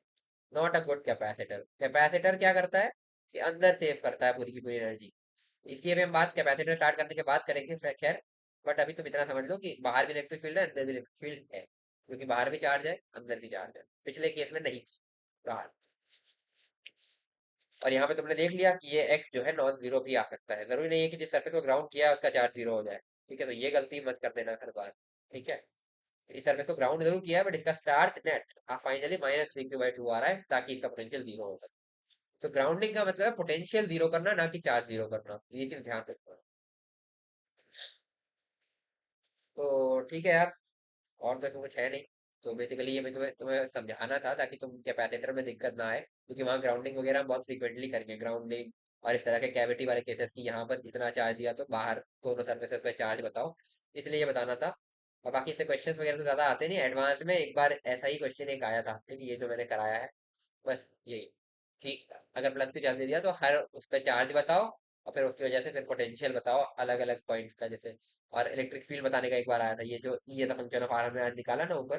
Speaker 1: not a good capacitor. Capacitor क्या करता है कि अंदर सेव करता है पूरी की पूरी एनर्जी। इसकी अभी हम बात कैपेसिटर स्टार्ट करने के बाद करेंगे, खैर, बट अभी तुम इतना समझ लो कि बाहर भी इलेक्ट्रिक फील्ड है, अंदर भी इलेक्ट्रिक फील्ड है, क्योंकि बाहर भी चार्ज है, अंदर भी चार्ज है, पिछले केस में नहीं थी बाहर। और यहाँ पे तुमने देख लिया कि ये x जो है नॉन जीरो भी आ सकता है, जरूरी नहीं है कि जिस सर्फेस को ग्राउंड किया है उसका चार्ज जीरो हो जाए। ठीक है, तो ये गलती मत कर देना हर बार। ठीक है, इस सर्फेस को ग्राउंड जरूर किया है, बट इसका charge net finally minus three Q by two आ रहा है, ताकि इसका पोटेंशियल जीरो हो सके। तो ग्राउंडिंग का मतलब है पोटेंशियल जीरो करना, ना कि चार्ज जीरो करना, ये चीज ध्यान रखना। तो ठीक है यार, और तो इसमें कुछ है नहीं। तो बेसिकली ये मैं तुम्हें तुम्हें समझाना था, ताकि तुम कैपेसिटर में दिक्कत ना आए, क्योंकि वहाँ ग्राउंडिंग वगैरह हम बहुत फ्रीक्वेंटली करेंगे, ग्राउंडिंग और इस तरह के कैविटी वाले केसेस की, यहाँ पर इतना चार्ज दिया तो बाहर दोनों सर्फेसेस पे चार्ज बताओ, इसलिए ये बताना था। और बाकी इससे क्वेश्चंस वगैरह तो ज्यादा आते नहीं, एडवांस में एक बार ऐसा ही क्वेश्चन एक आया था, ठीक है, ये जो मैंने कराया है, बस यही। कि अगर प्लस की चार्ज दे दिया तो हर उस पर चार्ज बताओ, और फिर उसकी वजह से फिर पोटेंशियल बताओ अलग अलग पॉइंट्स का, जैसे। और इलेक्ट्रिक फील्ड बताने का एक बार आया था, ये जो ये था फंक्शन ऑफ आर हमने आज निकाला ना ऊपर,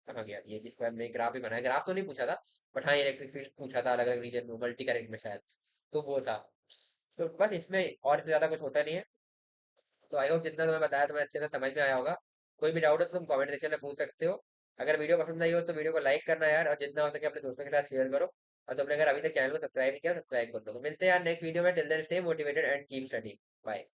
Speaker 1: कहाँ गया ये, जिसको हमने ग्राफ भी बनाया, ग्राफ तो नहीं पूछा था, बट हाँ इलेक्ट्रिक फील्ड पूछा था अलग अलग रीजन में, मल्टी करंट में शायद। तो वो था। तो बस इसमें और इससे ज्यादा कुछ होता नहीं है। तो आई होप जितना तुम्हें बताया तुम्हें अच्छे से समझ में आया होगा। कोई भी डाउट हो तो तुम कमेंट सेक्शन में पूछ सकते हो। अगर वीडियो पसंद आई हो तो वीडियो को लाइक करना यार, और जितना हो सके अपने दोस्तों के साथ शेयर करो। और तुमने अगर अभी तक चैनल को सब्सक्राइब नहीं किया, सब्सक्राइब कर लो। तो मिलते हैं यार नेक्स्ट वीडियो में। Till then stay motivated and keep study. Bye.